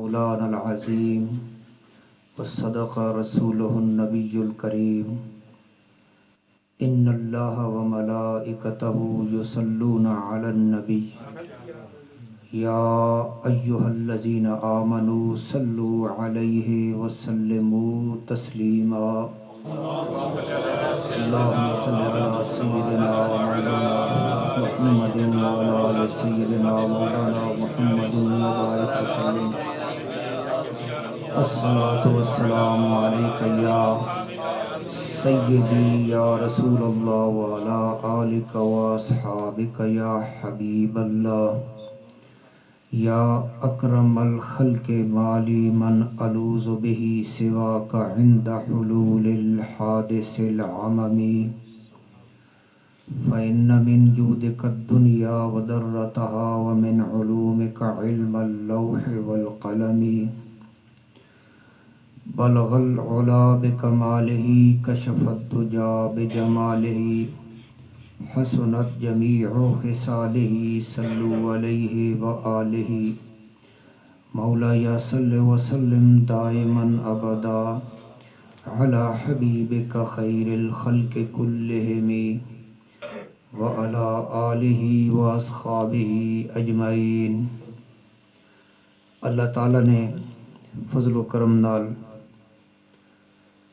مولانا العظیم وصدق رسولہ النبی الکریم ان اللہ وملائکتہ یصلون علی النبی یا ایہا الذین آمنوا صلوا علیہ وسلموا تسلیما اللہم صل علی سیدنا مولانا محمد وعلی آل سیدنا مولانا محمد وبارک وسلم الصلاۃ والسلام علیک یا سیدی یا رسول اللہ وعلی آلک واصحابک یا حبیب اللہ یا اکرم الخلق مالی من الوذ به سواک عند حلول الحادث العممی فإن من جودك الدنيا وضرتها ومن علومك علم اللوح والقلم بلغ العلا بكماله كشف الدجى بجماله حسنت جميع خصاله صلوا عليه وآله مولاي صل وسلم دائما أبدا على حبيبك خير الخلق كلهم وعلى آلہ واصحابہ اجمعین۔ اللہ تعالیٰ نے فضل و کرم نال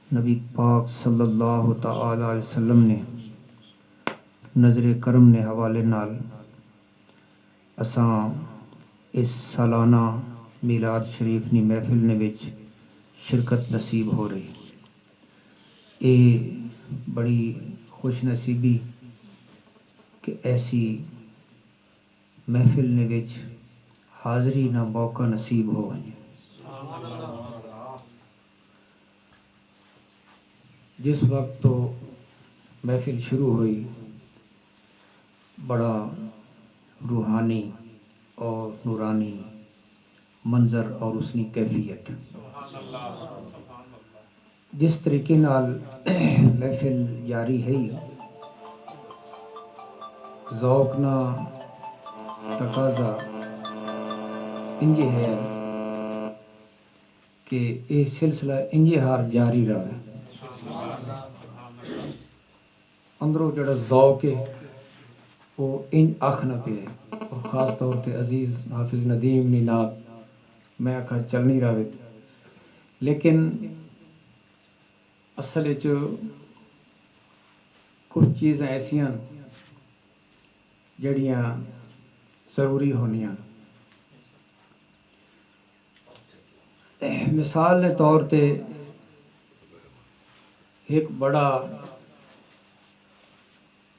نبی پاک صلی اللہ تعالی علیہ وسلم نے نظر کرم نے حوالے نال اساں اس سالانہ میلاد شریف نی محفل نے وچ شرکت نصیب ہو رہی۔ اے بڑی خوش نصیبی کہ ایسی محفل نے وچ حاضری نہ موقع نصیب ہو گئے۔ جس وقت تو محفل شروع ہوئی بڑا روحانی اور نورانی منظر اور اس کی کیفیت، جس طریقے نال محفل جاری ہے ذوق نہ تقاضا انجے ہے کہ یہ سلسلہ انجے ہار جاری رہے، اندروں جڑا ذوق ہے وہ ان آخ نہ پہ ہے، اور خاص طور تے عزیز حافظ ندیم نی نات میں آکھا چل نہیں رہے، لیکن اصل کچھ چیزیں ایسیاں جڑیاں ضروری ہونیاں۔ مثال کے طور تے ایک بڑا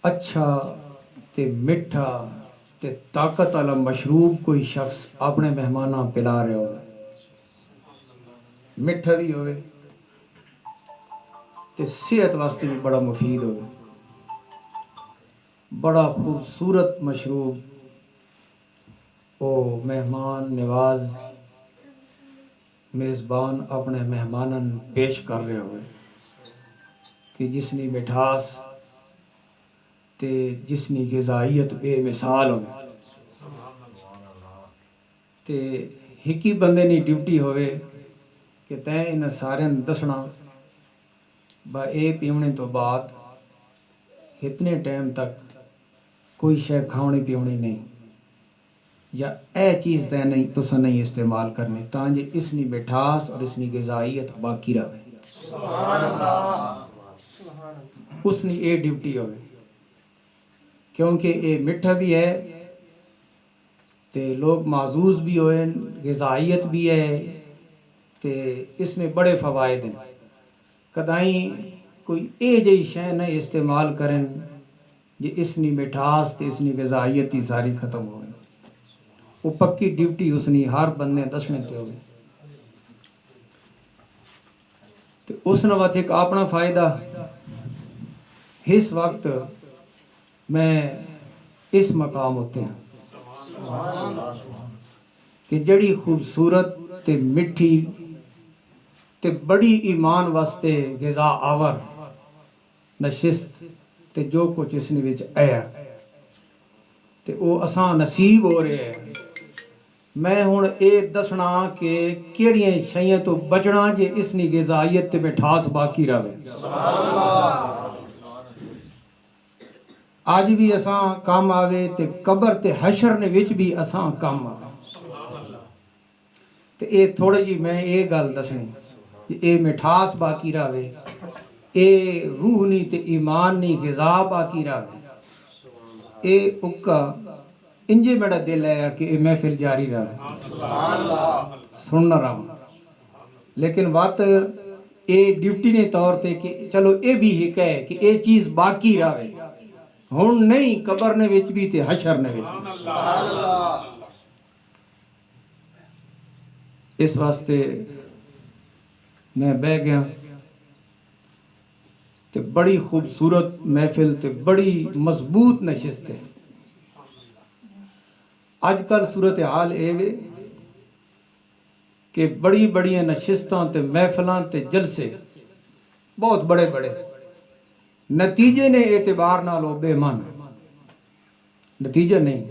اچھا تے میٹھا تے طاقت والا مشروب کوئی شخص اپنے مہماناں پلا رہے ہو، میٹھا بھی ہوئے تے صحت واسطے بھی بڑا مفید ہوئے، بڑا خوبصورت مشروب او مہمان نواز میزبان اپنے مہمانن پیش کر رہے ہوئے کہ جس نے مٹھاس تے جس نے غذائیت بے مثال ہوئے، تے ہکی بندے نے ڈیوٹی ہوئے کہ تین انہیں سارے دسنا با اے پیونے تو بعد اتنے ٹائم تک کوئی شے کھاؤنی پیونی نہیں، یا اے چیز تے نہیں تسا نہیں استعمال کرنی تاکہ اس نی مٹھاس اور اس نی غذائیت باقی رہے۔ اس نی اے ڈیوٹی ہوئے کیونکہ اے مٹھا بھی ہے تے لوگ معزوز بھی ہوئے، غذائیت بھی ہے تے اس میں بڑے فوائد ہیں۔ کدائیں کوئی اے جئی شے نہیں استعمال کریں یہ اس نی مٹھاس تے اس نی غذائیت ہی ساری ختم ہوئے، وہ پکی ڈیوٹی اس نی ہر بندے دسنے تے ہوئے۔ تو اس نوات ایک اپنا فائدہ اس وقت میں اس مقام ہوتے ہیں کہ جڑی خوبصورت تے مٹھی تے بڑی ایمان واسطے غذا آور نشست تے جو کچھ اس نے وچ آیا تے او اساں نصیب ہو رہے ہیں میں ہن اے دسنا کہ کیڑیاں شیاں تو بچنا جے اس نی غذائیت تے مٹھاس باقی رہے. آج بھی اساں کام آوے تے قبر تے حشر نے وچ بھی اساں کام آوے. تے اے تھوڑی جی میں اے گل دسنی کہ اے مٹھاس باقی رہے، اے روح نی تے ایمان نی غذا باقی رہے. اے اکا انجے میرا دل ہے کہ اے محفل جاری رہے سننا رہا، لیکن بات اے ڈیوٹی نے طور تے کہ چلو اے بھی ایک ہے کہ اے چیز باقی رہے ہن نہیں قبر نے وچ بھی تے حشر نے وچ بھی. اس واسطے میں بہ گیا تے بڑی خوبصورت محفل تے بڑی مضبوط نشست ہے. اج کل صورتحال اے وے کہ بڑی بڑی نشستاں تے محفلاں تے جلسے بہت بڑے بڑے نتیجے نے اعتبار نال او بے مان نتیجہ نہیں.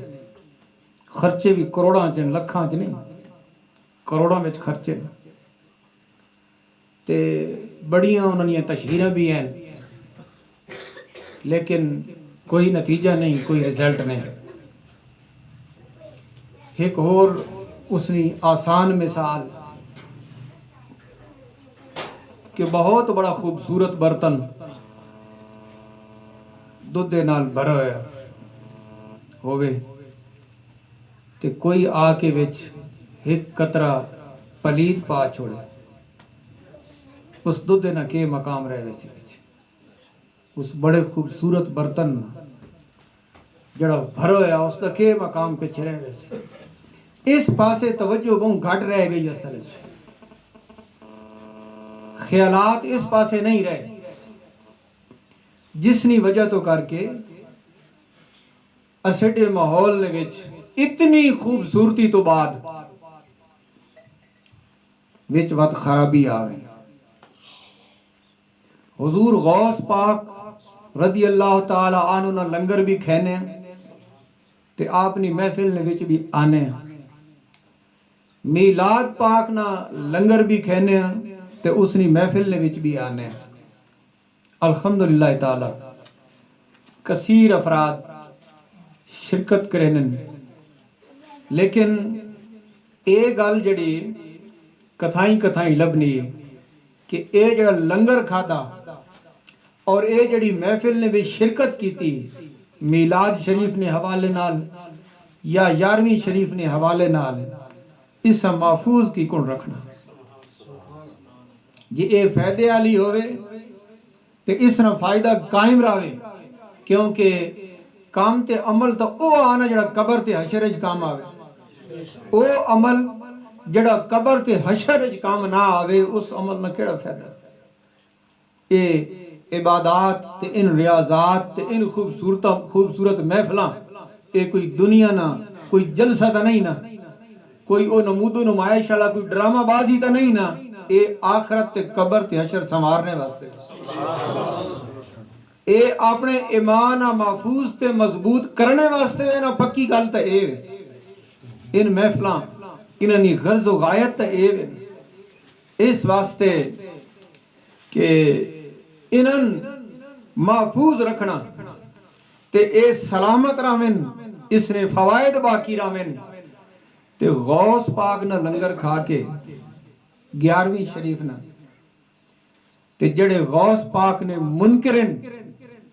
خرچے بھی کروڑاں چ لکھاں چ نہیں، کروڑاں وچ خرچے تے بڑیاں انہاں دیاں تشہیراں بھی ہیں لیکن کوئی نتیجہ نہیں، کوئی رزلٹ نہیں. ایک اور اس نے آسان مثال کہ بہت بڑا خوبصورت برتن دودھ دے نال بھرا ہویا ہووے تے کوئی آ کے وچ ایک قطرہ پلید پا چھوڑے، اس دودھ نہ کے مقام رہ ویسی اس بڑے خوبصورت برتن جڑا بھرو ہویا اس دا کے مقام پہ رہ ویسی. اس پاسے توجہ بہت گھٹ رہ گئی اصل خیالات اس پاسے نہیں رہے، جس نی وجہ تو کر کے اسڈے ماحول نے وچ اتنی خوبصورتی تو بعد وچ وقت خرابی آوے. حضور غوث پاک رضی اللہ تعالی عنہ نہ لنگر بھی کھینے تے آپ نی محفل نے وچ بھی آنے. میلاد پاک نہ لنگر بھی کھینے تے اس نی محفل نے وچ بھی آنے. الحمدللہ تعالی کثیر افراد شرکت کرن، لیکن اے گل جڑی کتھائیں لبنی کہ اے جڑا لنگر کھادا اور اے جڑی محفل نے بھی شرکت کیتی میلاد شریف نے حوالے نال یا 11ویں شریف نے حوالے نال اس محفوظ کی کون رکھنا جی اے فائدے والی ہوئے تے اس نہ فائدہ قائم رہے، کیونکہ کام تے عمل تو او آنا جڑا قبر تے حشر وچ کام آوے، او عمل جڑا قبر تے حشر وچ کام نہ آوے اس عمل نہ کیڑا فائدہ. اے عبادات تے ان ریاضات تے ان خوبصورت محفلاں اے کوئی دنیا نہ کوئی جلسہ تا نہیں نا، کوئی او نمود و نمائش والا کوئی ڈرامہ بازی تا نہیں نا، اے آخرت تے قبر تے حشر سنوارنے واسطے اے اپنے ایمان محفوظ تے مضبوط کرنے واسطے نا. پکی گل تے اے ان محفلاں انہاں دی غرض و غایت تے اے اس واسطے کہ انہاں محفوظ رکھنا تے اے سلامت رہن، اس نے فوائد باقی رہن. تے غوث پاک نہ لنگر کھا کے 11ویں شریف نہ تے جڑے غوث پاک نے منکرن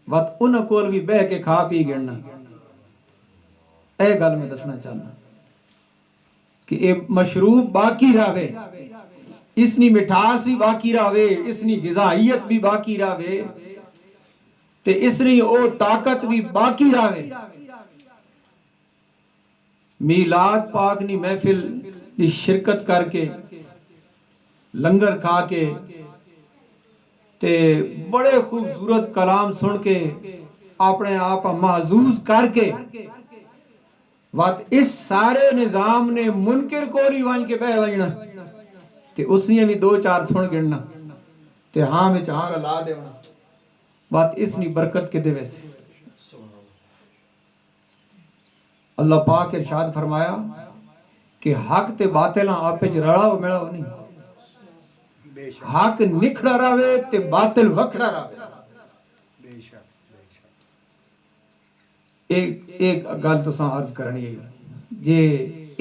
وقت انہاں کول بھی بہ کے کھا پی گڑنا. اے گل میں دسنا چاہنا کہ اے مشروب باقی رہے، اس نی مٹھاس بھی باقی رہے، اس نی غذائیت بھی باقی رہے تے اس نی او طاقت بھی باقی رہے. میلاد پاک نی محفل دی شرکت کر کے لنگر کھا کے تے بڑے خوبصورت کلام سن کے اپنے آپ محظوظ کر کے وقت اس سارے نظام نے منکر کو نہیں وان کے بہ وجنا تے اس نے بھی 2-4 سن گڑنا تے ہاں میں چاہاں لا دے ہونا وقت اس نے برکت کے دے ویسے. اللہ پاک ارشاد فرمایا کہ حق تے باطلاں آپے چ رلا ہو ملا ہو نہیں. حق نکھڑا رہے تے باطل وکھڑا رہے. ایک گل تو عرض کرنی ہے جے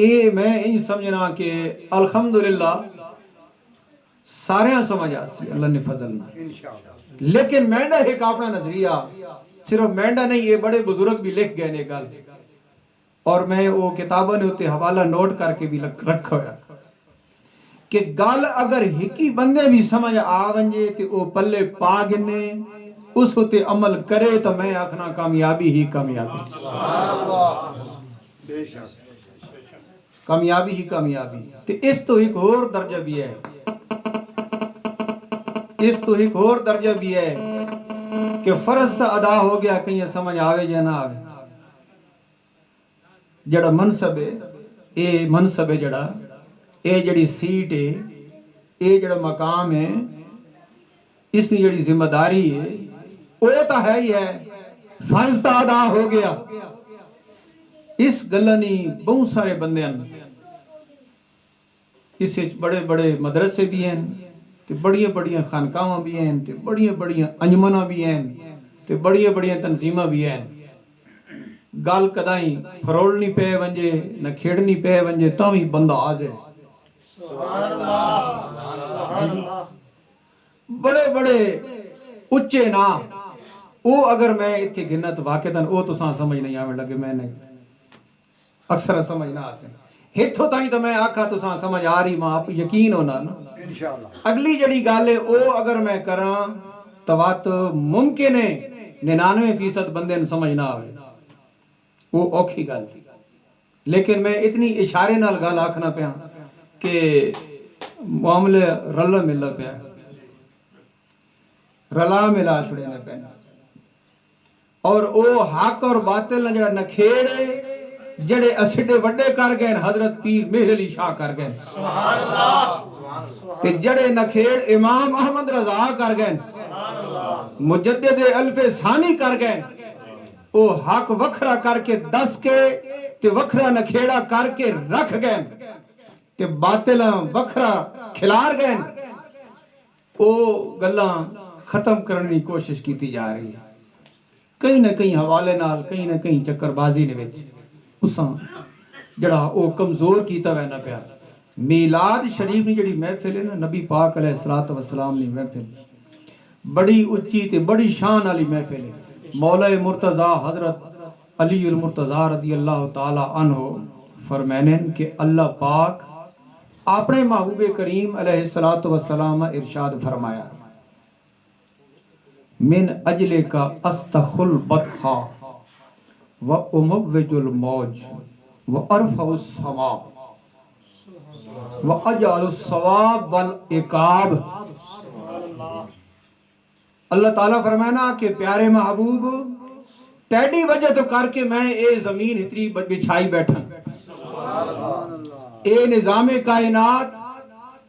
اے میں ان سمجھنا کہ الحمدللہ سارے سمجھ آسی اللہ نے فضل نہ. لیکن مینڈا ایک اپنا نظریہ صرف مینڈا نہیں یہ بڑے بزرگ بھی لکھ گئے نے گل اور میں وہ کتابوں نے ہوتے حوالہ نوٹ کر کے بھی رکھا ہوا کہ گل اگر ہکی بندے بھی سمجھ آ ونجے تے او پلے پا گنے اس ہوتے عمل کرے تو میں آکھنا کامیابی ہی کامیابی. کامیابی ہی کامیابی. تے اس تو ایک اور درجہ بھی ہے کہ فرض تا ادا ہو گیا کہیں سمجھ آوے یا نہ آوے. جڑا منصب ہے اے منصب ہے جڑا اے جڑی سیٹ ہے اے جڑا مقام ہے اس کی جڑی ذمہ داری ہے وہ تو ہے ہی ہے. فرض تا ادا ہو گیا. اس گلنی بہت سارے بندے ہیں اس بڑے بڑے مدرسے بھی ہیں تے بڑیاں بڑیاں خانقاہاں بھی ہیں تے بڑیاں بڑیاں انجمناں بھی ہیں تے بڑیاں بڑیاں تنظیماں بھی ہیں. گل کدائیں فروڑنی پہ ونجے نہ کھیڑنی پہ ونجے تاں بھی بندہ حاضر. بڑے بڑے اچے نا وہ اگر میں اتھے گنت واقعتاً وہ تو ساں سمجھ نہیں آوے لگے میں نے اکثر سمجھ نہ آسے ہتھو تائیں تو میں آکھا تو ساں سمجھ آ رہی ماں آپ یقین ہونا نا. اگلی جڑی گالے او اگر میں کراں توات ممکن ہے 99% بندے نے سمجھ نہ آوے وہ اوکھی گال. لیکن میں اتنی اشارے نال گال آکھنا پیا کہ معاملے رلا ملا پیا رلا ملا چھڑے نے پہنا اور او حق اور باطل نہ جڑا نکھیڑے جڑے اسڈے وڈے کر گئے حضرت پیر مہر علی شاہ کر گئے تے جڑے نکھیڑ امام احمد رضا کر گئے مجدد الف ثانی کر گئے. او حق وکھرا کر کے دس کے تے وکھرا نکھیڑا کر کے رکھ گئے تے باطل وکھرا کھلار گئے. او گلاں ختم کرنے کی کوشش کیتی جا رہی ہے کہیں نہ کہیں حوالے نال کہیں نہ کہیں چکر بازی نے وچ اساں جڑا او کمزور کیتا وے نہ پیا. میلاد شریف کی جڑی محفل ہے نا نبی پاک علیہ الصلوۃ والسلام نے محفل بڑی اچھی تے بڑی شان والی محفل ہے. مولا مرتضی حضرت علی المرتضی رضی اللہ تعالی عنہ فرمانے کہ اللہ پاک اپنے محبوب کریم علیہ الصلوۃ والسلام ارشاد فرمایا من اجل کا استخل بدخا و اموج الموج و ارفع السماء و اجعل الثواب والعقاب. اللہ تعالیٰ فرمانا کہ پیارے محبوب تیڈی وجہ تو کر کے میں اے زمین اتری بچھائی بیٹھا اے نظام کائنات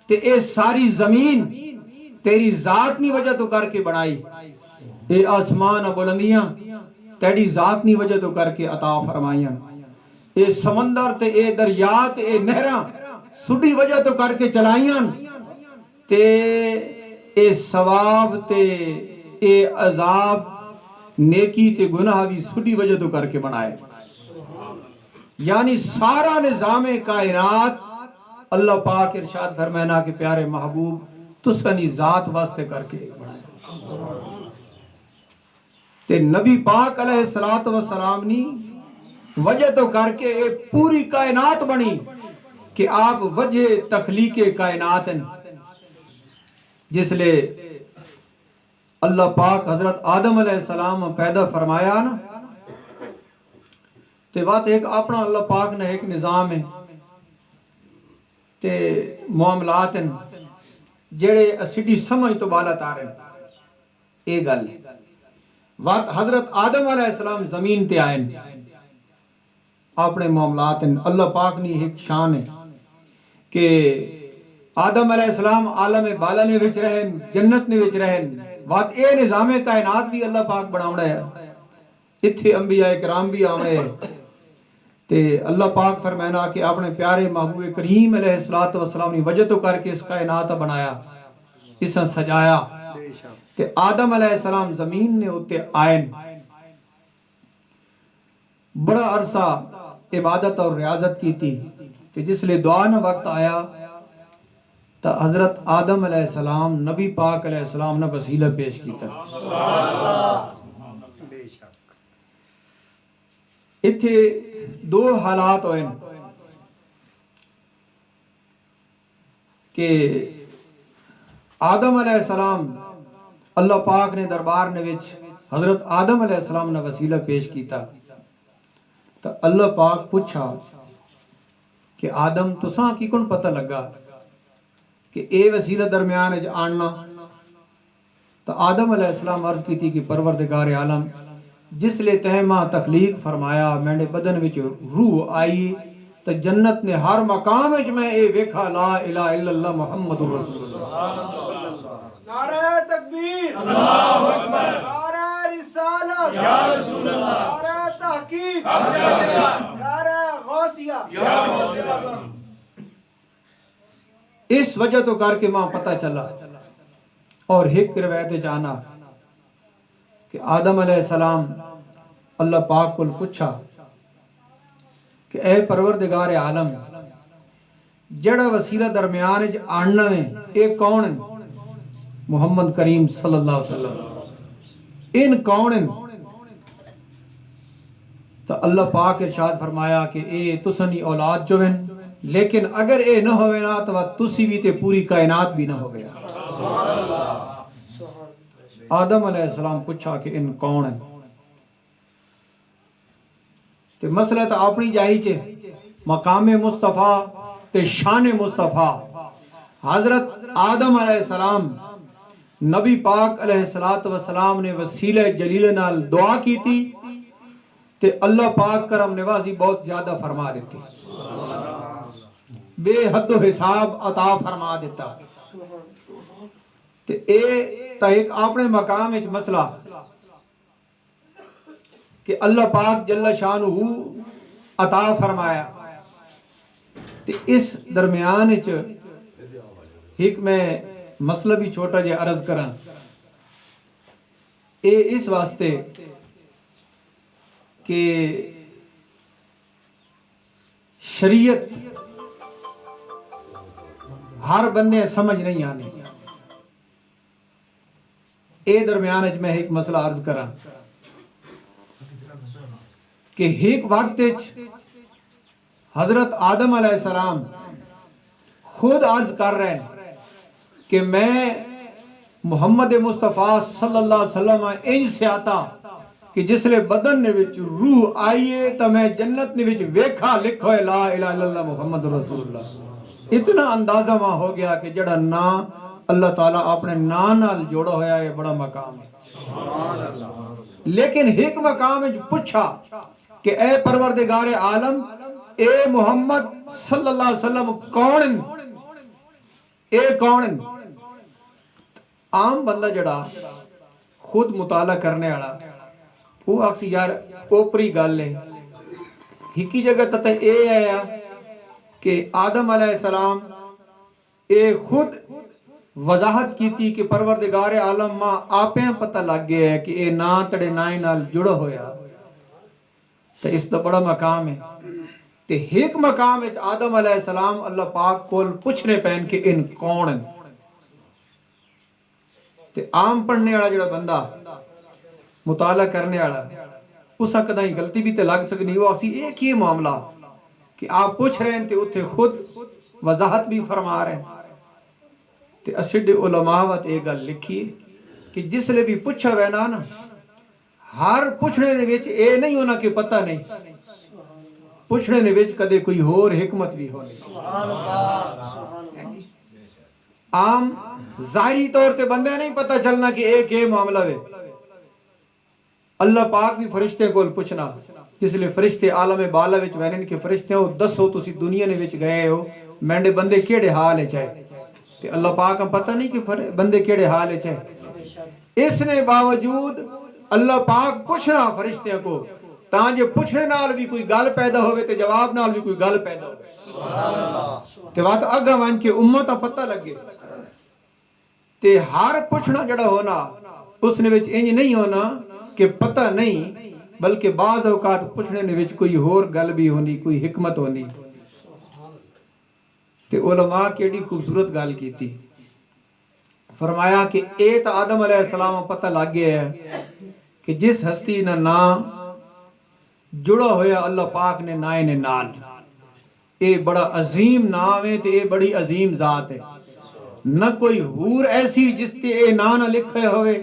تے اے ساری زمین تیری ذات نی وجہ تو کر کے بنائی. اے آسمان بلندیاں تیری ذات نی وجہ تو کر کے عطا فرمائیاں. اے سمندر تے اے دریات اے نہراں سڈی وجہ تو کر کے چلائیاں تے اے ثواب تے اے عذاب نیکی تے گناہ بھی سڈی وجہ تو کر کے بنائے. یعنی سارا نظام کائنات اللہ پاک ارشاد فرمانا کہ پیارے محبوب تسانی ذات واسطے کر کے بنائے. تے نبی پاک علیہ الصلوۃ والسلام نی وجہ تو کر کے پوری کائنات بنی کہ آپ وجہ تخلیق کائنات ہیں. جس لئے اللہ پاک حضرت آدم علیہ السلام پیدا فرمایا نا تے بات ایک اپنا اللہ پاک نے ایک نظام ہے تے معاملات ہیں جڑے اسیڈی سمجھ تو بالا تارے اے گل ہے. وقت حضرت آدم علیہ السلام زمین تے آئے اپنے معاملات ہیں. اللہ پاک نے ایک شان ہے کہ آدم علیہ السلام عالم بالا نے وچ رہن جنت نے وچ رہن وقت اے نظام کائنات بھی اللہ پاک بناونا ہے. اتھے انبیاء کرام بھی آوے تے اللہ پاک فرمانا کہ اپنے پیارے محبوب کریم علیہ الصلوۃ والسلام نے وجہ تو کر کے اس کائنات بنایا، اس نے سجایا تے آدم علیہ السلام زمین نے ہوتے آئے، بڑا عرصہ عبادت اور ریاضت کی تھی کہ جس لئے دعا نہ وقت آیا تو حضرت آدم علیہ السلام نبی پاک علیہ السلام نے وسیلہ پیش کیتا۔ اتھے دو حالات ہوئے کہ آدم علیہ السلام اللہ پاک نے دربار نے وچ حضرت آدم علیہ السلام نے وسیلہ پیش کیتا تو اللہ پاک پوچھا کہ آدم تساں کی کون پتہ لگا کہ اے وسیلہ درمیان اج آننا؟ تو آدم علیہ السلام عرض کی تھی کہ پروردگار عالم جس لئے تہمہ تخلیق فرمایا میرے بدن وچ روح آئی تو جنت نے ہر مقام وچ میں اے ویکھا لا الہ الا اللہ محمد رسول اللہ۔ نعرہ تکبیر، اللہ اکبر، نعرہ رسالت، یا رسول اللہ، نعرہ تحقیق، نعرہ غوثیہ، یا غوث اعظم۔ اس وجہ تو کر کے ماں پتہ چلا اور ایک روایت جانا کہ آدم علیہ السلام اللہ پاک کو پوچھا کہ اے پروردگار عالم جڑا وسیلہ درمیان آننا میں ایک کون ہے؟ محمد کریم صلی اللہ علیہ وسلم ان کون ہیں؟ تو اللہ پاک ارشاد فرمایا کہ اے تسنی اولاد جو ہیں لیکن اگر اے نہ ہوئے نا تو تسی بھی تے پوری کائنات بھی نہ ہو گیا۔ آدم علیہ السلام پوچھا کہ ان کون ہیں؟ تے مسئلہ تو اپنی جائی چھے مقام مصطفیٰ تے شان مصطفیٰ حضرت آدم علیہ السلام نبی پاک علیہ السلام نے وسیلہ جلیل نال دعا کی تھی تے اللہ پاک کرم نوازی بہت زیادہ فرما دیتی، بے حد و حساب عطا فرما دیتا۔ تے اے تا ایک اپنے مقام وچ مسئلہ کہ اللہ پاک جل شانہ عطا فرمایا تے اس درمیان وچ ایک میں مسئلہ بھی چھوٹا جے عرض کراں اے اس واسطے کہ شریعت ہر بندے سمجھ نہیں آنی، اے درمیان اج میں ایک مسئلہ عرض کراں کہ ایک وقت حضرت آدم علیہ السلام خود عرض کر رہے ہیں کہ میں محمد مصطفیٰ صلی اللہ علیہ وسلم انج سے آتا کہ جس لئے بدن نے وچ روح آئیے تو میں جنت نے وچ ویکھا لکھو ہے لا الہ الا اللہ محمد رسول اللہ۔ اتنا اندازہ وہاں ہو گیا کہ جڑا نا اللہ تعالیٰ اپنے نا نال جوڑا ہویا ہے بڑا مقام ہے، لیکن ایک مقام ہے جو پوچھا کہ اے پروردگار عالم اے محمد صلی اللہ علیہ وسلم کون ہیں؟ اے کون ہیں؟ عام بندہ جڑا خود مطالعہ کرنے والا وہ اکسی یار اوپری گل ہے، ہکی جگہ تتا اے آیا کہ آدم علیہ السلام اے خود وضاحت کی تھی کہ پروردگار عالم ماں آپیں پتہ لگ گیا ہے کہ اے نا تڑے نائیں نال جڑا ہویا تو اس دا بڑا مقام ہے۔ تے ایک مقام ہے آدم علیہ السلام اللہ پاک کول پوچھنے پہن کہ ان کون ہیں؟ تے عام پڑھنے والا جڑا بندہ مطالعہ کرنے والا اس کدیں ہی غلطی بھی تے لگ سکنی، وہ اسی ایک ہی معاملہ کہ آپ پوچھ رہے ہیں تے اتھے خود وضاحت بھی فرما رہے ہیں۔ تے اسڈ علماء وات ایک گل لکھی کہ جس لئے بھی پوچھا وینا نا ہر پوچھنے دے وچ اے نہیں ہونا کہ پتہ نہیں، پوچھنے دے وچ کدے کوئی اور حکمت بھی ہونی۔ عام ظاہری طور تے بندے نہیں پتہ چلنا کہ ایک یہ معاملہ ہے، اللہ پاک بھی فرشتے کو پوچھنا جس لئے فرشتے عالم بالا وچ وینن کہ فرشتے ہو دسو تسی دنیا نے وچ گئے ہو مینڈے بندے کیڑے حال ہے چاہے کہ اللہ پاک ہم پتہ نہیں کہ بندے کیڑے حال ہے چاہے، اس نے باوجود اللہ پاک پوچھنا فرشتے کو ਤਾਂ ਜੇ ਪੁੱਛਣ ਨਾਲ ਵੀ ਕੋਈ ਗੱਲ ਪੈਦਾ ਹੋਵੇ ਤੇ ਜਵਾਬ ਨਾਲ ਵੀ ਕੋਈ ਗੱਲ ਪੈਦਾ ਹੋਵੇ ਤੇ ਬਾਤ ਅੱਗਾ ਵੰਨ ਕੇ ਉਮਤ ਦਾ ਪਤਾ ਲੱਗੇ ਤੇ ਹਰ ਪੁੱਛਣਾ ਜਿਹੜਾ ਹੋਣਾ ਉਸ ਨੇ ਵਿੱਚ ਇੰਜ ਨਹੀਂ ਹੋਣਾ ਕਿ ਪਤਾ ਨਹੀਂ ਬਲਕਿ ਬਾਜ਼ ਔਕਾਤ ਪੁੱਛਣੇ ਦੇ ਵਿੱਚ ਕੋਈ ਹੋਰ ਗੱਲ ਵੀ ਹੋਣੀ ਕੋਈ ਹਕਮਤ ਹੋਣੀ ਤੇ ਉਲਮਾ ਕਿਹੜੀ ਖੂਬਸੂਰਤ ਗੱਲ ਕੀਤੀ فرمایا کہ اے تا آدم علیہ السلام پتہ لگ گیا ہے کہ جس ہستی نہ نام جڑا ہویا اللہ پاک نے نائے نے نال اے بڑا عظیم نام ہے تے اے بڑی عظیم ذات ہے نہ کوئی حور ایسی جس تے اے نا نہ لکھے ہوئے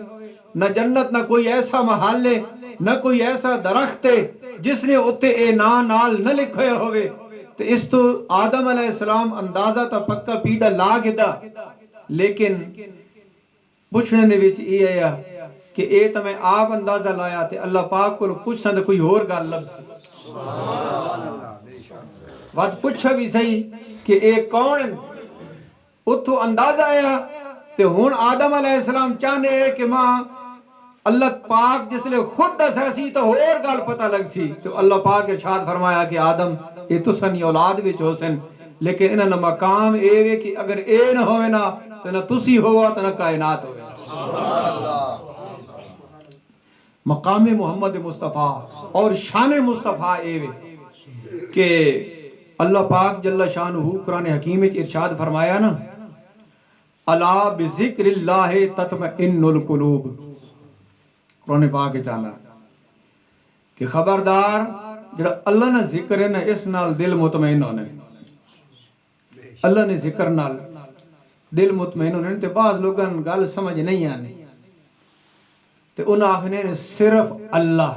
نہ جنت نہ کوئی ایسا محل ہے نہ کوئی ایسا درخت ہے جس نے اتے اے نا نال نہ لکھے ہوئے تو اس تو آدم علیہ السلام اندازہ تا پکا پیڑا لا گدا لیکن پوچھنے نے وچ یہ آیا کہ اے تو میں آپ اندازہ لایا تے اللہ پاک کو پوچھنا تو کوئی اور گل لفظ وقت پوچھا بھی صحیح کہ اے کون اتھو اندازہ آیا تے ہون آدم علیہ السلام چاہنے ہے کہ ماں اللہ پاک جس لئے خود دسا سی تو اور گل پتہ لگ سی تو اللہ پاک ارشاد فرمایا کہ آدم یہ تو سنی اولاد وچ ہو سن لیکن انہاں نہ مقام اے وے کہ اگر اے نہ ہوئے نا تو نہ تسی ہوا تو نہ کائنات ہوئے مقام محمد مصطفیٰ اور شان مصطفیٰ اے وے کہ اللہ پاک جل شانہ قرآن حکیم وچ ارشاد فرمایا نا الا بذکر اللہ تطمئن القلوب قرآن پاک چاہنا کہ خبردار جڑا اللہ نے ذکر ہے نا اس نال دل مطمئن ہونے اللہ نے ذکر نال دل مطمئن ہونے تے بعض لوگاں گل سمجھ نہیں آنے تے انہاں آخنے صرف اللہ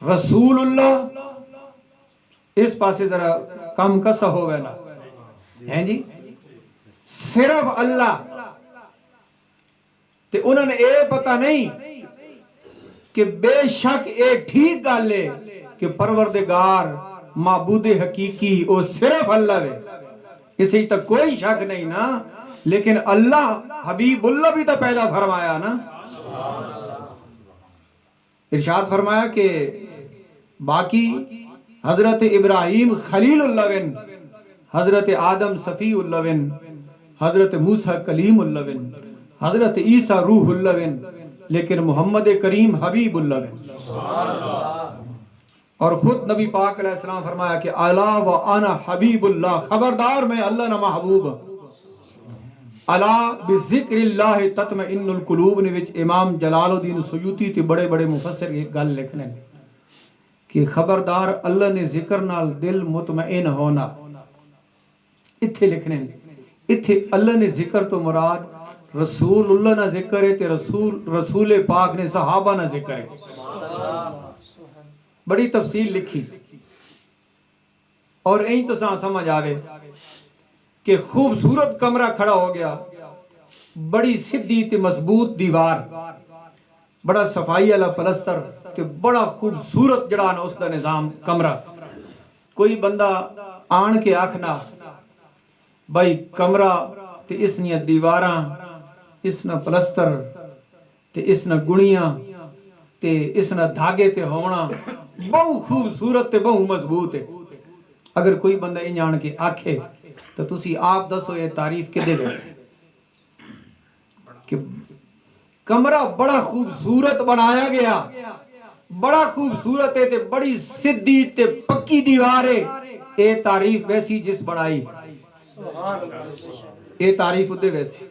رسول اللہ اس پاسے ذرا کم کسا ہو گیا نا ہیں جی صرف اللہ تے انہوں نے اے پتہ نہیں کہ بے شک اے ٹھیک گل ہے کہ پروردگار معبود حقیقی او صرف اللہ ہے اسی تک کوئی شک نہیں نا لیکن اللہ حبیب اللہ بھی تو پیدا فرمایا نا ارشاد فرمایا کہ باقی حضرت ابراہیم خلیل اللہ بن حضرت آدم صفی اللہ بن حضرت موسیٰ کلیم اللہ بن حضرت عیسیٰ روح اللہ بن لیکن محمد کریم حبیب اللہ بن اور خود نبی پاک علیہ السلام فرمایا کہ الا و انا حبیب اللہ خبردار میں اللہ نہ محبوب الا بذکر اللہ تطمئن القلوب نے وچ امام جلال الدین سیوطی تے بڑے بڑے مفسر ایک گل لکھنے کہ خبردار اللہ نے ذکر نال دل مطمئن ہونا اتھے لکھنے اتھے اللہ نے ذکر تو مراد رسول اللہ نہ ذکر ہے تے رسول پاک نے صحابہ نہ ذکر ہے بڑی تفصیل لکھی اور این تو سمجھ آگے کہ خوبصورت کمرہ کھڑا ہو گیا بڑی سدھی تے مضبوط دیوار بڑا صفائی والا پلستر تے بڑا خوبصورت جڑا نا اس دا نظام کمرہ کوئی بندہ آن کے آکھنا بھائی کمرہ تے اس نے دیواراں اس نے پلستر تے اس نے گنیاں تے اس نے دھاگے تے ہونا بہو خوبصورت تے بہو مضبوط ہے اگر کوئی بندہ ان جان کے آکھے تو تسی آپ دسو یہ تعریف کدے دے کہ کمرہ بڑا خوبصورت بنایا گیا بڑا خوبصورت ہے تے بڑی سدھی تے پکی دیوار ہے اے تعریف ویسی جس بڑائی اے تعریف ادھے ویسی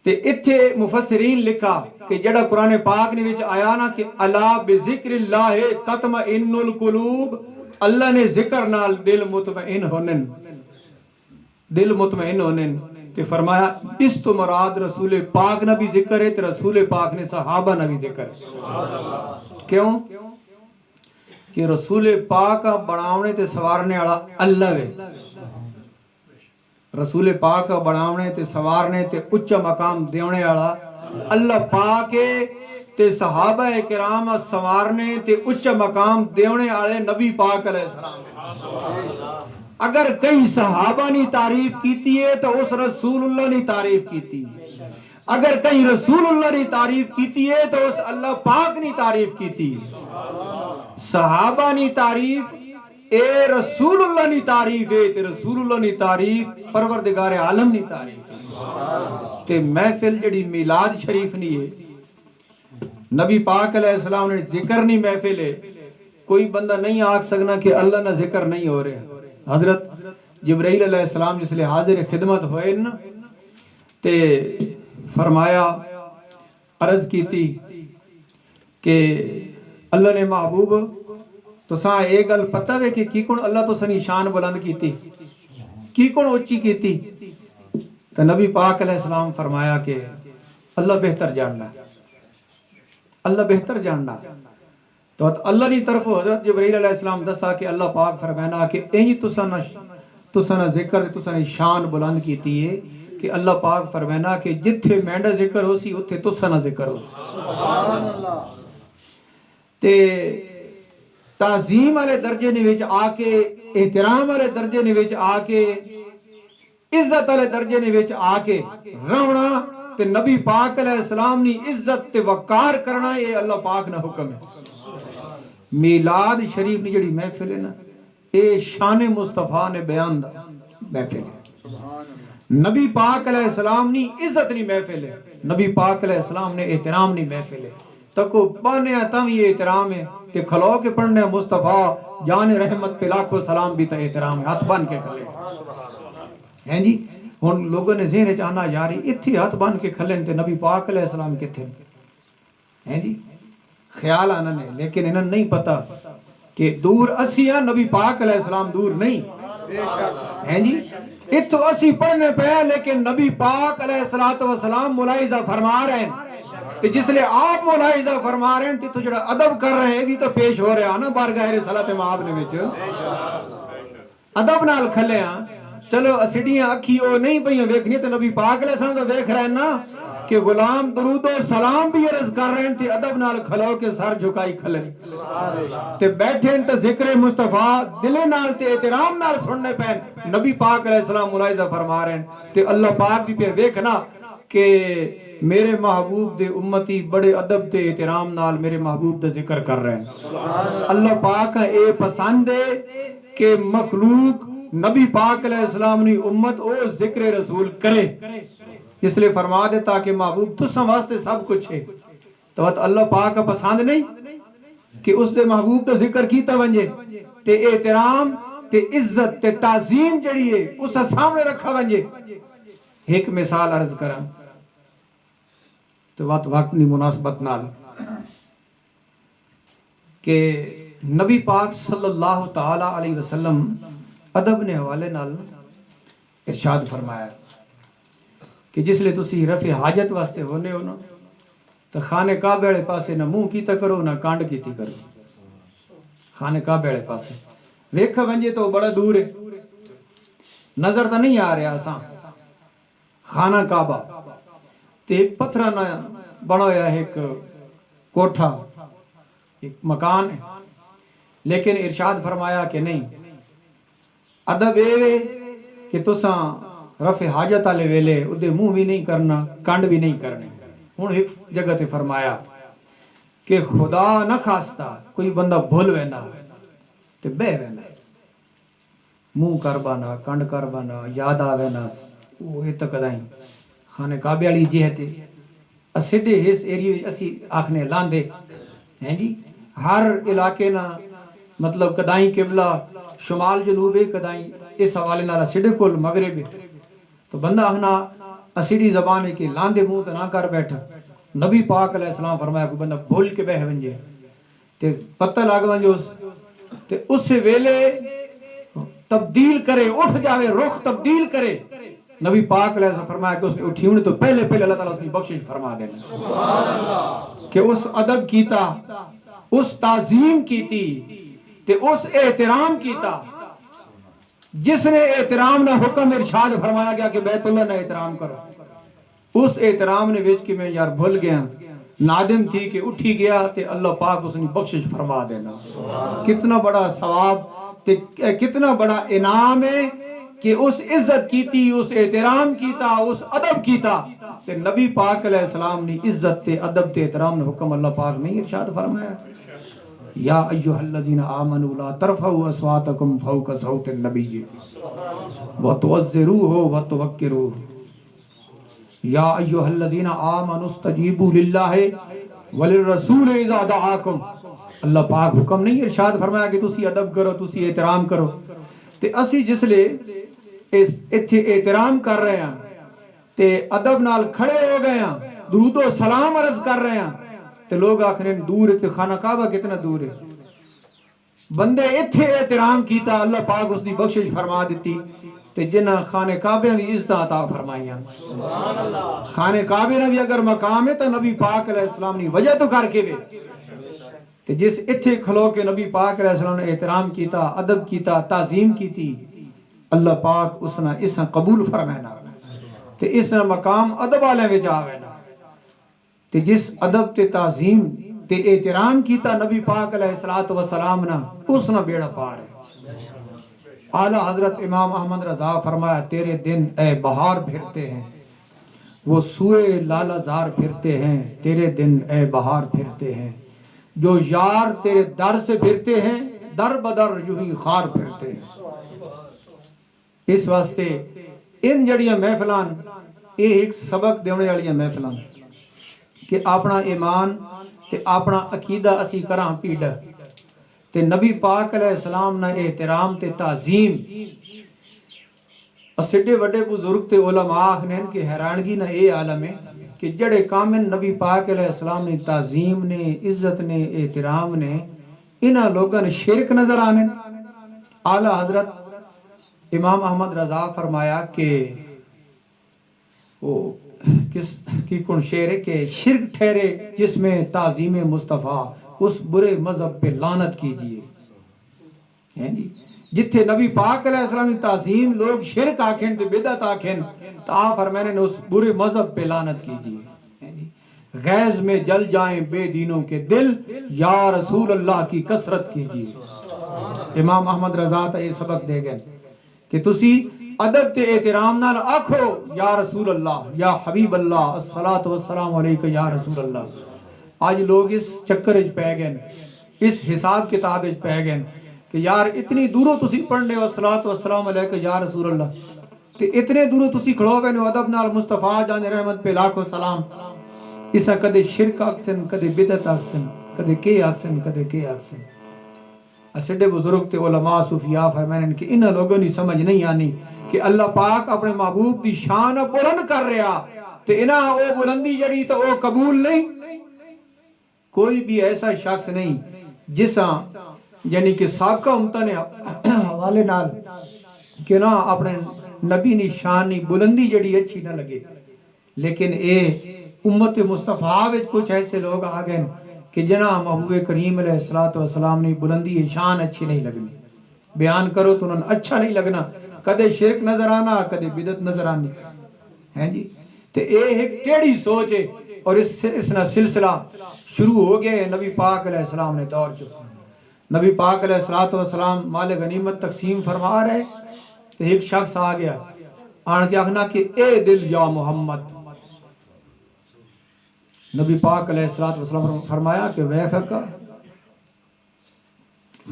تے اتھے مفسرین لکھا کہ جڑا قرآن پاک نے وچ آیا نا کہ الا بذکر اللہ تطمئن القلوب اللہ نے ذکر نال دل مطمئن ہونن تے فرمایا اس تو مراد رسول پاک نہ بھی ذکر ہے تے رسول پاک نے صحابہ نہ بھی ذکر ہے کیوں کہ رسول پاک بناونے تے سوارنے والا اللہ ہے رسول پاک بناونے تے سوارنے تے اچھا مقام دیونے والا اللہ پاک تے صحابہ کرام سوارنے تے اچھا مقام دیونے والے نبی پاک علیہ السلام اگر کئی صحابہ نے تعریف کیتی ہے تو اس رسول اللہ نے تعریف کیتی اگر کہیں رسول اللہ نے تعریف کیتی ہے تو اس اللہ پاک نے تعریف کیتی صحابہ نے تعریف اے رسول اللہ نے تعریف ہے تے رسول اللہ نے تعریف پروردگار عالم نے تعریف تے محفل جڑی میلاد شریف نہیں ہے نبی پاک علیہ السلام نے ذکر نہیں محفل ہے کوئی بندہ نہیں آکھ سکنا کہ اللہ نہ ذکر نہیں ہو رہے حضرت جبرائیل علیہ السلام جس لئے حاضر خدمت ہوئے نا تے فرمایا عرض کی تھی کہ اللہ نے محبوب تو ساں ایک گل پتہ ہے کہ کی کون اللہ تو سنی شان بلند کی تھی کی کون اچھی کی تھی تو نبی پاک علیہ السلام فرمایا کہ اللہ بہتر جاننا اللہ بہتر جاننا تو اللہ نے طرف حضرت جبرائیل علیہ السلام دسا کہ اللہ پاک فرمانا کہ اینی تسانہ ذکر تسانہ شان بلند کیتی ہے کہ اللہ پاک فرمانا کہ جتھے مینڈا ذکر ہو سی اتھے تسانہ ذکر ہو سی سبحان اللہ تے تعظیم والے درجے نویچ آکے احترام والے درجے نویچ آکے عزت والے درجے نویچ آکے رونا تے نبی پاک علیہ السلام نے عزت تے وقار کرنا یہ اللہ پاک نہ حکم ہے میلاد شریف نے جڑی محفل ہے نا اے شان مصطفیٰ نے بیان دا محفل ہے نبی پاک علیہ السلام نے عزت نہیں محفل ہے نبی پاک علیہ السلام نے احترام نہیں محفل ہے تکو بانے تم یہ احترام ہے کہ کھلو کے پڑھنے مصطفیٰ جان رحمت پہ لاکھوں سلام بھی تا احترام ہے ہاتھ بان کے کھلے ہیں جی ان لوگوں نے ذہن چاہنا یاری اتھی ہاتھ بان کے کھلے تے نبی پاک علیہ السلام کتھے ہیں جی خیال آنا نے لیکن انہوں نہیں پتا کہ دور اسی ہیں نبی پاک علیہ السلام دور نہیں ہیں جی اتھو اسی پڑھنے پہ ہیں لیکن نبی پاک علیہ السلام ملاحظہ فرما رہے ہیں تو جس لئے آپ ملاحظہ فرما رہے ہیں تو جڑا ادب کر رہے ہیں بھی تو پیش ہو رہے ہیں نا بارگاہ رسالت مآب نے وچ ادب نال کھلے ہیں چلو اسیڈیاں اکھیوں نہیں پہیاں ویکھنی تو نبی پاک علیہ السلام تو ویکھ رہے ہیں نا کہ غلام درود و سلام بھی عرض کر رہے ہیں تے ادب نال کھلو کے سر جھکائی کھلے تے بیٹھے ہیں تے ذکر مصطفیٰ دلے نال تے احترام نال سننے پہ نبی پاک علیہ السلام ملاحظہ فرما رہے ہیں تے اللہ پاک بھی پہ ویکھنا کہ میرے محبوب دے امتی بڑے ادب تے احترام نال میرے محبوب دے ذکر کر رہے ہیں اللہ پاک اے پسند ہے کہ مخلوق نبی پاک علیہ السلام نے امت او ذکر رسول کرے اس لئے فرما دے تاکہ محبوب تساں واسطے سب کچھ ہے تو اللہ پاک کا پسند نہیں کہ اس دے محبوب دا ذکر کیتا ونجے تے احترام تے عزت تے تعظیم جڑی ہے اس سامنے رکھا ونجے ایک مثال عرض کریں تو وقت نہیں مناسبت نال کہ نبی پاک صلی اللہ تعالی علیہ وسلم ادب نے حوالے نال ارشاد فرمایا کہ جس لئے تسی رفع حاجت واسطے ہونے ہو نا تو خانہ کعبہ والے پاسے نہ منہ کیتا کرو نہ کانڈ کیتی کرو خانہ کعبہ والے پاسے ویکھا ونجے تو بڑا دور ہے نظر تو نہیں آ رہا اساں خانہ کعبہ تے ایک پتھرہ نہ بنایا ایک کوٹھا ایک مکان ہے لیکن ارشاد فرمایا کہ نہیں ادب اے کہ تساں رفع حاجت والے ویلے اودے منہ بھی نہیں کرنا کنڈ بھی نہیں کرنے ہن ایک جگہ تے فرمایا کہ خدا نہ خواستہ کوئی بندہ بھول ویندا تے بہ ویندا منہ کر بانا کنڈ کر بانا یاد آوے نا وہ تک دائیں خانہ کعبہ والی جہت اسیدے اس ایریے اسی آکھنے لاندے ہیں جی ہر علاقے نا مطلب کدائیں قبلہ شمال جنوب کدائیں اس حوالے نال اسیدے کول مغرب تو بندہ آخنا اسیدی زبان ہے کہ لاندے منہ تو نہ کر بیٹھا نبی پاک علیہ السلام فرمایا کہ بندہ بھول کے بہ ونجے تے پتہ لگ ونجے تے اس سے ویلے تبدیل کرے اٹھ جاوے رخ تبدیل کرے نبی پاک علیہ السلام فرمایا کہ اس نے اٹھی ہونے تو پہلے اللہ تعالیٰ اس کی بخشش فرما دینا کہ اس ادب کیتا اس تعظیم کیتی تے اس احترام کیتا جس نے احترام نہ حکم ارشاد فرمایا گیا کہ بیت اللہ نے احترام کرو اس احترام نے ویچ کہ میں یار بھول گیا نادم تھی کہ اٹھی گیا تے اللہ پاک اس نے بخشش فرما دینا کتنا بڑا ثواب تے کتنا بڑا انعام ہے کہ اس عزت کیتی اس احترام کیتا اس ادب کیتا تے نبی پاک علیہ السلام نے عزت تے ادب تے احترام نے حکم اللہ پاک نہیں ارشاد فرمایا یا ایھا الذین آمنوا لا ترفعوا اصواتکم فوق صوت النبی وتوزروه وتوقروه یا ایھا الذین آمنوا استجیبوا للہ وللرسول اذا دعاکم اللہ پاک حکم نہیں ارشاد فرمایا کہ تسی ادب کرو تسی احترام کرو تے اسی جس لے ایتھے احترام کر رہے ہیں تے ادب نال کھڑے ہو گئے ہیں درود و سلام عرض کر رہے ہیں تے لوگ آکھنے دور ہے تے خانہ کعبہ کتنا دور ہے بندے ایتھے احترام کیتا اللہ پاک اس دی بخشش فرما دیتی تے جنہ خانہ کعبے بھی عزت عطا فرمائیاں خانہ کعبے نے بھی اگر مقام ہے تو نبی پاک علیہ السلام نے وجہ تو کر کے بھی تے جس ایتھے کھلو کے نبی پاک علیہ السلام نے احترام کیتا ادب کیتا تعظیم کیتی اللہ پاک اس نے اس قبول فرمائنا تے اس نے مقام ادب والے وچ آوینا تے جس ادب تے تعظیم تے احترام کیتا نبی پاک علیہ الصلوۃ والسلام نے اس نے بیڑا پار ہے اعلیٰ حضرت امام احمد رضا فرمایا تیرے دن اے بہار پھرتے ہیں وہ سوئے لالا زار پھرتے ہیں تیرے دن اے بہار پھرتے ہیں جو یار تیرے در سے پھرتے ہیں در بدر جو ہی خار پھرتے ہیں اس واسطے ان جڑیاں محفلان یہ ایک سبق دینے والیاں محفلان کہ اپنا ایمان تے اپنا عقیدہ اسی کراں پیڑا تے نبی پاک علیہ السلام نے احترام تے تعظیم اسڈے وڈے بزرگ تے علماء نے کہ حیرانگی نہ اے عالم ہے کہ جڑے کامل نبی پاک علیہ السلام نے تعظیم نے عزت نے احترام نے انہاں لوگوں نے شرک نظر آنے اعلیٰ حضرت امام احمد رضا فرمایا کہ وہ کس کی کن شعر ہے کہ شرک ٹھہرے جس میں تعظیم مصطفیٰ اس برے مذہب پہ لعنت کیجئے جتھے نبی پاک علیہ السلام کی تعظیم لوگ شرک آکھیں تو بدعت آکھیں تو آپ فرمانے نے اس برے مذہب پہ لعنت کیجئے غیظ میں جل جائیں بے دینوں کے دل یا رسول اللہ کی کثرت کیجئے امام احمد رضا تا یہ سبق دے گئے کہ تسی ادب تے احترام نال آکھو یا رسول اللہ یا حبیب اللہ الصلاۃ والسلام علیکہ یا رسول اللہ آج لوگ اس چکر وچ پے گئے اس حساب کتاب وچ پے گئے کہ یار اتنی دوروں تسی پڑھنے ہو الصلاۃ والسلام علیکہ یا رسول اللہ تے اتنے دوروں تسی کھڑو گئے ہو ادب نال مصطفیٰ جان رحمت پہ لاکھو سلام اسا کدے شرک آکسن کدے بدعت آکسن کدے کے آکسن کدے کے آکسن اسڈے بزرگ تے علماء صوفیاء فرمائیں کہ انہاں لوگوں نے سمجھ نہیں آنی کہ اللہ پاک اپنے محبوب دی شان بلند کر رہا تے انہاں او بلندی جڑی تو او قبول نہیں کوئی بھی ایسا شخص نہیں جسا یعنی کہ سابقہ امتہ نے حوالے نال کہ نہ اپنے نبی نی شان نی بلندی جڑی اچھی نہ لگے لیکن اے امت مصطفیٰ وچ کچھ ایسے لوگ آ گئے کہ جنہاں محبوب کریم علیہ السلام نے بلندی شان اچھی نہیں لگنی بیان کرو تو انہوں اچھا نہیں لگنا کدے شرک نظر آنا کدے بدعت نظر آنی ہیں جی تے اے ایک ٹیڑی سوچ ہے اور اس نہ سلسلہ شروع ہو گئے نبی پاک علیہ السلام نے دور چکا نبی پاک علیہ السلام مال غنیمت تقسیم فرما رہے تو ایک شخص آ گیا آن کے آخنا کہ اے دل یا محمد نبی پاک علیہ السلام فرمایا کہ ویخک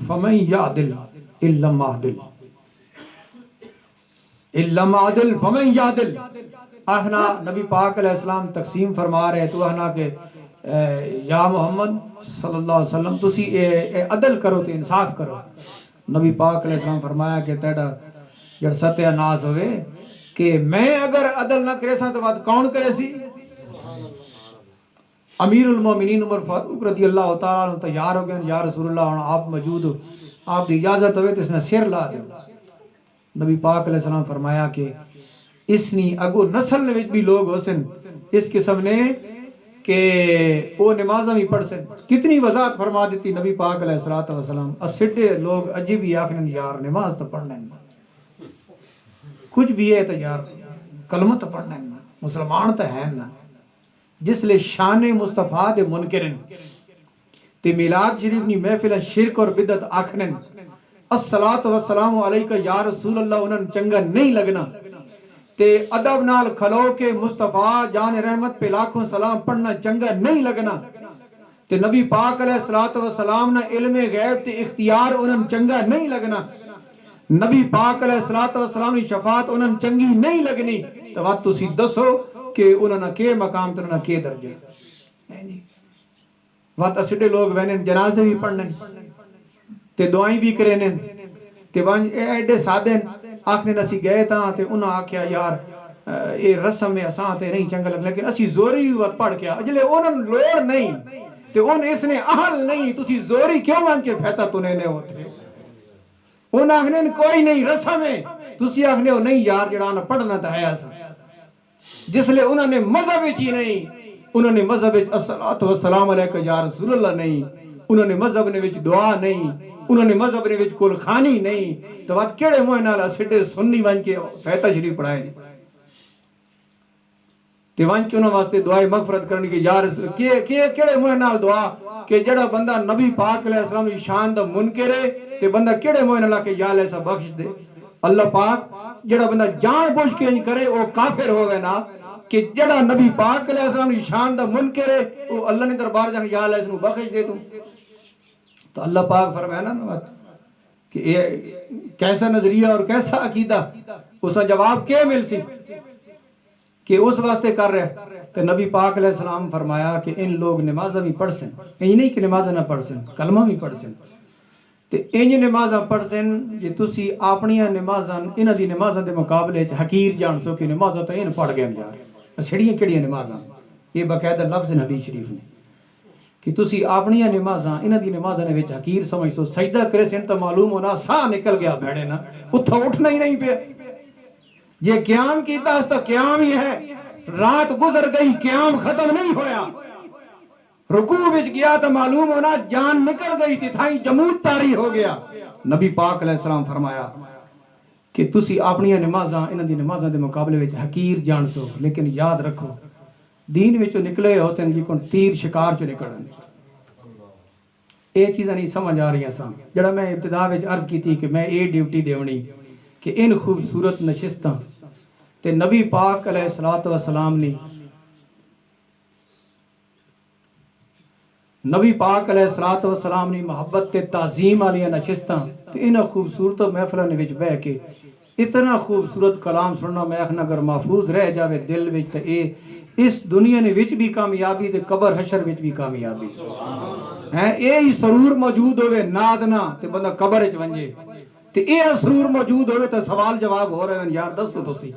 فمن یعدل الا معدل الا معدل فمن یعدل آخنا نبی پاک علیہ السلام تقسیم فرما رہے تو آخنا کہ یا محمد صلی اللہ علیہ وسلم تسی عدل کرو تے انصاف کرو نبی پاک علیہ السلام فرمایا کہ تیڑا جڑ ستیہ ناز ہوئے کہ میں اگر عدل نہ کرے سا تو بات کون کرے سی امیر المومنین عمر فاروق رضی اللہ تعالیٰ تیار ہو گئے یا رسول اللہ آپ موجود ہو آپ دی اجازت ہوئے تو اس نے سر لا دے نبی پاک علیہ السلام فرمایا کہ اس نی اگو نسل نے بھی لوگ ہو سن اس قسم نے کہ وہ نمازہ بھی پڑھ سن کتنی وضاحت فرما دیتی نبی پاک علیہ السلام اسٹے لوگ عجیب ہی آخر یار نماز تو پڑھنا ہے کچھ بھی ہے تو یار کلمہ تو پڑھنا ہے مسلمان تو ہے نا جس لئے شان مصطفیٰ دے منکرن تے میلاد شریف نی محفل شرک اور بدعت آکھنن الصلاۃ والسلام علیکہ یا رسول اللہ انہاں چنگا نہیں لگنا تے ادب نال کھلو کے مصطفیٰ جان رحمت پہ لاکھوں سلام پڑھنا چنگا نہیں لگنا تے نبی پاک علیہ الصلوۃ والسلام نے علم غیب تے اختیار انہاں چنگا نہیں لگنا نبی پاک علیہ الصلوۃ والسلام کی شفاعت انہاں چنگی نہیں لگنی تو وقت تسی دسو کہ انہاں نے کے مقام تے انہاں نے کے درجے وقت اسڈے لوگ وینے جنازے بھی پڑھنے تے دعائیں بھی کرنے تے وان ایڈے سادے آکھنے نسی گئے تاں تے انہاں آکھیا یار اے رسم میں اساں تے نہیں چنگا لگ لیکن اسی زوری وقت پڑھ کے اجلے انہاں لوڑ نہیں تے ان اس نے اہل نہیں تسی زوری کیوں مان کے پھیتا تنے نے ہوتے انہاں آکھنے کوئی نہیں رسم ہے تسی آکھنے ہو نہیں یار جڑا نہ پڑھنا تے ہے اساں جس لئے انہوں نے مذہب ہی نہیں انہوں نے مذہب الصلاۃ والسلام علیکہ یا رسول اللہ نہیں انہوں نے مذہب نے وچ دعا نہیں انہوں نے مذہب نے وچ کل خانی نہیں تو بات کیڑے موہ نالا سٹے سنی وان کے فیتہ شریف پڑھائے تے وان کے انہوں واسطے دعائے مغفرت کرنے کی یا رسول کیڑے موہ نال دعا کہ جڑا بندہ نبی پاک علیہ السلام کی شان دا منکر ہے تے بندہ کیڑے موہ نالا کہ یا اللہ ایسا بخش دے اللہ پاک جڑا بندہ جان بوجھ کے نہیں کرے وہ کافر ہوگا نا کہ جڑا نبی پاک علیہ السلام کی شان دا منکر ہے وہ اللہ نے دربار جانے یا اللہ اس کو بخش دے تو اللہ پاک فرمایا نا کہ یہ کیسا نظریہ اور کیسا عقیدہ اس کا جواب کیا مل سی کہ اس واسطے کر رہے تو نبی پاک علیہ السلام فرمایا کہ ان لوگ نمازہ بھی پڑھ سن یہ نہیں کہ نمازہ نہ پڑھ سن کلمہ بھی پڑھ سن تے انج نمازاں پڑھ سن جے تسی اپنیاں نمازاں انہاں دی نمازاں دے مقابلے چ حقیر جان سو کہ نمازاں تے ان پڑھ گئے یار چھڑیاں کیڑیاں نمازاں یہ باقاعدہ لفظ حدیث شریف نے کہ تسی اپنیاں نمازاں انہاں دی نمازاں دے وچ حقیر سمجھ سو سجدہ کرے سن تے معلوم ہونا سا نکل گیا بھڑے نا اتھا اٹھنا ہی نہیں پیا یہ قیام کیتا اس تا قیام ہی ہے رات گزر گئی قیام ختم نہیں ہویا رکوع وچ گیا تو معلوم ہونا جان نکل گئی تھی تھائی جمود تاری ہو گیا نبی پاک علیہ السلام فرمایا کہ تسی اپنی نمازاں انہاں دی نمازاں دے مقابلے وچ حقیر جان سو لیکن یاد رکھو دین وچوں نکلے حسین جی کو تیر شکار چ نکلن یہ چیزاں نہیں سمجھ آ رہی سن جڑا میں ابتدا وچ عرض کیتی کہ میں یہ ڈیوٹی دیونی کہ ان خوبصورت نشستاں تے نبی پاک علیہ الصلوۃ والسلام نے نبی پاک علیہ الصلوۃ والسلام نے محبت تے تعظیم والی نشستاں تے انہاں خوبصورت محفلاں وچ بیٹھ کے اتنا خوبصورت کلام سننا میں اخنا اگر محفوظ رہ جاوے دل وچ تے اے اس دنیا نے وچ بھی کامیابی تے قبر حشر وچ بھی کامیابی ہے اے ہی سرور موجود ہوئے نادنا تے بندہ قبر وچ ونجے تے اے سرور موجود ہوئے تے سوال جواب ہو رہے ہیں یار دسو تسی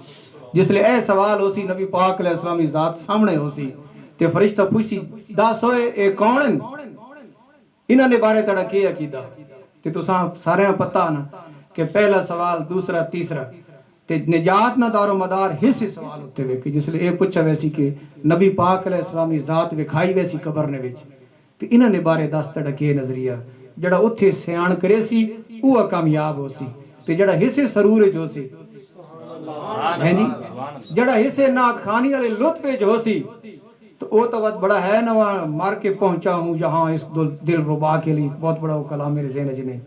جس لئے اے سوال ہو سی نبی پاک علیہ السلام کی ذات سامنے ہو سی تے فرشتہ پوچھی دس ہوئے اے کون انہاں نے بارے تڑا کیا عقیدہ تے تساں سارے پتہ نا کہ پہلا سوال دوسرا تیسرا تے نجات نہ دار و مدار حصے سوال ہوتے ہوئے کہ جس لئے اے پوچھا ویسی کہ نبی پاک علیہ السلام کی ذات وکھائی ویسی قبر نے وچ تے انہاں نے بارے دس تڑا کیا نظریہ جڑا اتھے سیان کرے سی وہ کامیاب ہو سی تے جڑا حصے سرور جو سی جڑا حصے نات خانی والے لطف جو سی تو وہ تو بہت بڑا ہے نا مار کے پہنچا ہوں جہاں اس دل ربا کے لیے بہت بڑا وہ کلام میرے ذہن جنے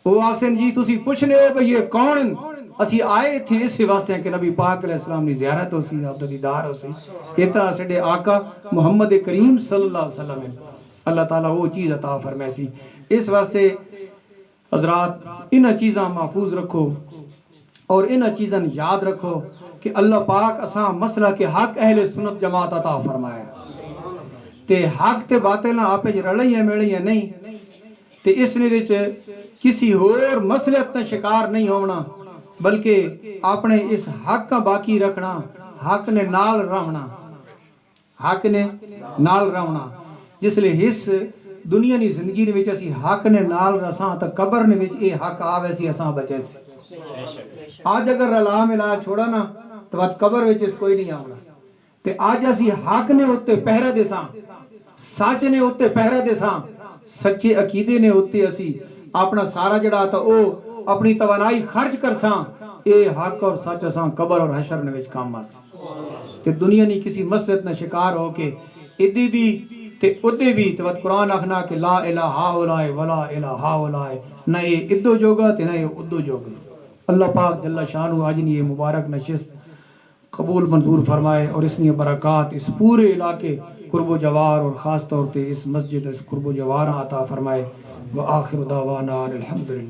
وہ آکسن جی تسی پوچھنے ہو کہ یہ کون اسی آئے تھے اس واسطے ہیں کہ نبی پاک علیہ السلام نے زیارت ہو سی آپ دیدار ہو سی کہتا سڈے آقا محمد کریم صلی اللہ علیہ وسلم اللہ تعالیٰ وہ چیز عطا فرمائے سی اس واسطے حضرات انہاں چیزاں محفوظ رکھو اور انہاں چیزاں یاد رکھو کہ اللہ پاک اساں مسئلہ کے حق اہل سنت جماعت عطا فرمایا تے حق تے باطل نہ آپے رلیاں میڑیاں نہیں تے اس نے وچ کسی اور مسئلت نہ شکار نہیں ہونا بلکہ اپنے اس حق کا باقی رکھنا حق نے نال رہنا حق نے نال رہنا جس لئے اس دنیا کی زندگی نے وچ اسی حق نے نال رساں تے قبر نے وچ اے حق آوے سی اساں بچے سی آج اگر رلا ملا چھوڑا نا تو بات قبر وچ اس کوئی نہیں آونا تے آج اسی حق نے ہوتے پہرہ دے ساں سچ نے ہوتے پہرہ دے ساں سچے عقیدے نے ہوتے اسی اپنا سارا جڑا تا او اپنی توانائی خرچ کر ساں اے حق اور سچ اساں قبر اور حشر نے وچ کام آس تے دنیا نہیں کسی مسلط نہ شکار ہو کے ادھی بھی تے ادھے بھی تو قرآن آخنا کہ لا الہ ہاؤلائے ولا الہ ہاؤلائے نہ یہ ادھو جوگا تے نہ یہ ادھو جوگا اللہ پاک جل شانہ آج نے یہ مبارک نشست قبول منظور فرمائے اور اس نے برکات اس پورے علاقے قرب و جوار اور خاص طور پہ اس مسجد اس قرب و جوار عطا فرمائے. وآخر دعوانا الحمدللہ.